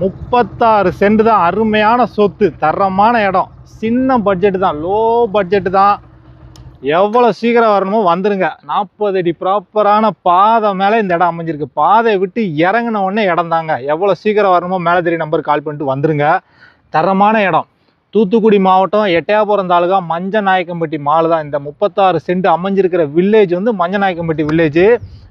36 send தான். அருமையான சொத்து, தரமான இடம். சின்ன பட்ஜெட் தான், லோ பட்ஜெட் தான். எவ்வளோ சீக்கிரம் வரணுமோ வந்துருங்க. 40 அடி ப்ராப்பரான பாதை மேலே இந்த இடம் அமைஞ்சிருக்கு. பாதையை விட்டு இறங்கின உடனே இடம் தாங்க. எவ்வளோ சீக்கிரம் வரணுமோ மேலே தெரிய நம்பருக்கு கால் பண்ணிட்டு வந்துருங்க. தரமான இடம். தூத்துக்குடி மாவட்டம் எட்டயபுரம் தாலுகா மஞ்சநாயக்கம்பட்டி மால் தான். இந்த 36 சென்ட் அமைஞ்சிருக்கிற வில்லேஜ் வந்து மஞ்சநாயக்கம்பட்டி வில்லேஜ்.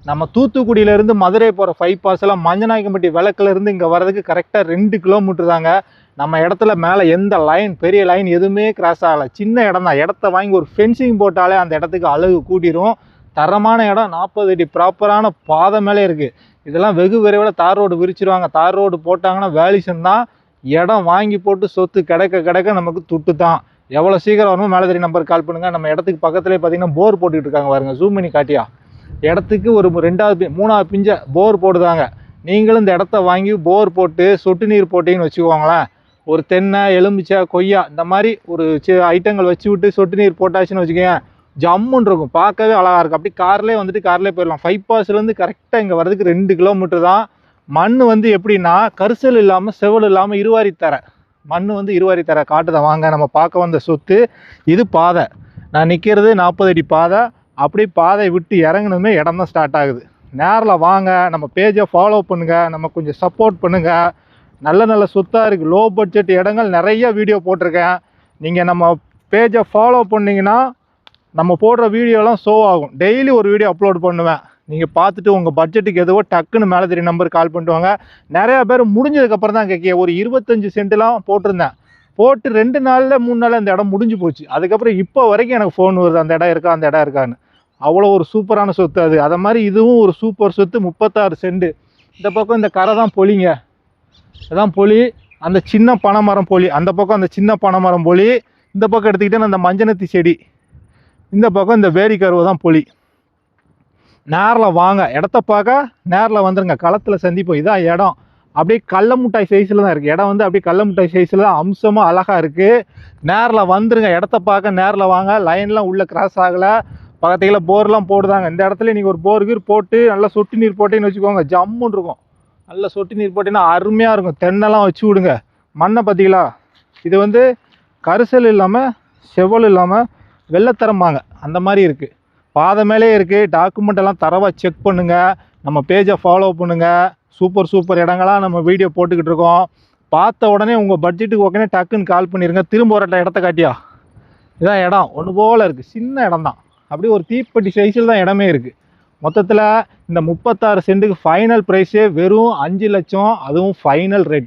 நம்ம தூத்துக்குடியிலேருந்து மதுரை போகிற பைபாஸில் மஞ்சநாயக்கம்பட்டி விளக்குலேருந்து இங்கே வர்றதுக்கு கரெக்டாக 2 கிலோமீட்டர் தாங்க. நம்ம இடத்துல மேலே எந்த லைன், பெரிய லைன் எதுவுமே கிராஸ் ஆகலை. சின்ன இடம் தான். இடத்த வாங்கி ஒரு ஃபென்சிங் போட்டாலே அந்த இடத்துக்கு அழகு கூட்டிடும். தரமான இடம். 40 அடி ப்ராப்பரான பாதை மேலே இருக்குது. இதெல்லாம் வெகு விரைவில் தார் ரோடு விரிச்சிருவாங்க. தார் ரோடு போட்டாங்கன்னா வேலிசன் தான். இடம் வாங்கி போட்டு சொத்து கிடைக்க நமக்கு துட்டு தான். எவ்வளோ சீக்கிரம் வரணும் மேலே தெரிய நம்பருக்கு கால் பண்ணுங்கள். நம்ம இடத்துக்கு பக்கத்துலேயே பார்த்தீங்கன்னா போர் போட்டுக்கிட்டு இருக்காங்க பாருங்க. ஜூம் பண்ணி காட்டியா. இடத்துக்கு ஒரு 2வது 3வது பிஞ்ச போர் போடுதாங்க. நீங்களும் இந்த இடத்த வாங்கி போர் போட்டு சொட்டு நீர் போட்டிங்கன்னு வச்சுக்கோங்களேன். ஒரு தென்னை, எலுமிச்சை, கொய்யா இந்த மாதிரி ஒரு ஐட்டங்கள் வச்சு விட்டு சொட்டு நீர் போட்டாச்சுன்னு வச்சுக்கோங்க, ஜம்முன்னு இருக்கும். பார்க்கவே அழகாக இருக்கும். அப்படி கார்லேயே வந்துட்டு கார்லேயே போயிடலாம். பைபாஸ்லேருந்து கரெக்டாக இங்கே வரதுக்கு 2 கிலோமீட்டர் தான். மண் வந்து எப்படின்னா கரிசல் இல்லாமல் செவல் இல்லாமல் இருவாரி தர மண் வந்து இருவாரி தர காட்டுதை. வாங்க நம்ம பார்க்க வந்த சொத்து இது. பாதை நான் நிற்கிறது 40 அடி பாதை. அப்படி பாதை விட்டு இறங்கணுமே இடம் தான் ஸ்டார்ட் ஆகுது. நேரில் வாங்க, நம்ம பேஜை ஃபாலோ பண்ணுங்கள், நம்ம கொஞ்சம் சப்போர்ட் பண்ணுங்கள். நல்ல சொத்தாக இருக்குது. லோ பட்ஜெட் இடங்கள் நிறைய வீடியோ போட்டிருக்கேன். நீங்கள் நம்ம பேஜை ஃபாலோ பண்ணிங்கன்னா நம்ம போடுற வீடியோலாம் ஷோ ஆகும். டெய்லி ஒரு வீடியோ அப்லோட் பண்ணுவேன். நீங்கள் பார்த்துட்டு உங்கள் பட்ஜெட்டுக்கு எதுவோ டக்குன்னு மேலே தெரிய நம்பருக்கு கால் பண்ணிட்டு வாங்க. நிறையா பேர் முடிஞ்சதுக்கப்புறம் தான் கேட்க. ஒரு 25 சென்ட்லாம் போட்டிருந்தேன். போட்டு 2 நாளில் 3 நாளில் அந்த இடம் முடிஞ்சு போச்சு. அதுக்கப்புறம் இப்போ வரைக்கும் எனக்கு ஃபோன் வருது, அந்த இடம் இருக்கா, அந்த இடம் இருக்கான்னு. அவ்வளோ ஒரு சூப்பரான சொத்து அது. அதை மாதிரி இதுவும் ஒரு சூப்பர் சொத்து. 36 சென்ட். இந்த பக்கம் இந்த கரை தான் பொலிங்க. அதான் பொலி. அந்த சின்ன பனைமரம் பொலி. அந்த பக்கம் அந்த சின்ன பனைமரம் பொலி. இந்த பக்கம் எடுத்துக்கிட்டே அந்த மஞ்சனத்தி செடி. இந்த பக்கம் இந்த வேரி கருவை தான் பொலி. நேரில் வாங்க, இடத்த பார்க்க நேரில் வந்துடுங்க. களத்தில் சந்திப்போம். இதான் இடம். அப்படியே கடல முட்டாய் சைஸில் தான் இருக்குது. இடம் வந்து அப்படியே கடல முட்டாய் சைஸில் தான் அம்சமாக அழகாக இருக்குது. நேரில் வந்துருங்க. இடத்த பார்க்க நேரில் வாங்க. லைன்லாம் உள்ளே கிராஸ் ஆகலை. பக்கத்தில் போர்லாம் போடுதாங்க. இந்த இடத்துல நீங்கள் ஒரு போர் கீர் போட்டு நல்லா சொட்டு நீர் போட்டேன்னு வச்சுக்கோங்க, ஜம்முன்னு இருக்கும். நல்லா சொட்டு நீர் போட்டிங்கன்னா அருமையாக இருக்கும். தென்னெல்லாம் வச்சு விடுங்க. மண்ணை பார்த்தீங்களா. இது வந்து கரிசல் இல்லாமல் செவல் இல்லாமல் வெள்ளத்தரம்பாங்க, அந்த மாதிரி இருக்குது. பாதை மேலே இருக்குது. டாக்குமெண்ட் எல்லாம் தரவாக செக் பண்ணுங்கள். நம்ம பேஜை ஃபாலோ பண்ணுங்கள். சூப்பர் இடங்களாக நம்ம வீடியோ போட்டுக்கிட்டு இருக்கோம். பார்த்த உடனே உங்கள் பட்ஜெட்டுக்கு ஓகே டக்குன்னு கால் பண்ணிடுங்க. திரும்ப ஒரு இடத்த காட்டியா. இதான் இடம். ஒன்று போல் இருக்குது. சின்ன இடம் தான். அப்படியே ஒரு தீப்பெட்டி சைஸில் தான் இடமே இருக்குது. மொத்தத்தில் இந்த 36 சென்ட்டுக்கு ஃபைனல் ப்ரைஸே வெறும் 5 லட்சம். அதுவும் ஃபைனல் ரேட்.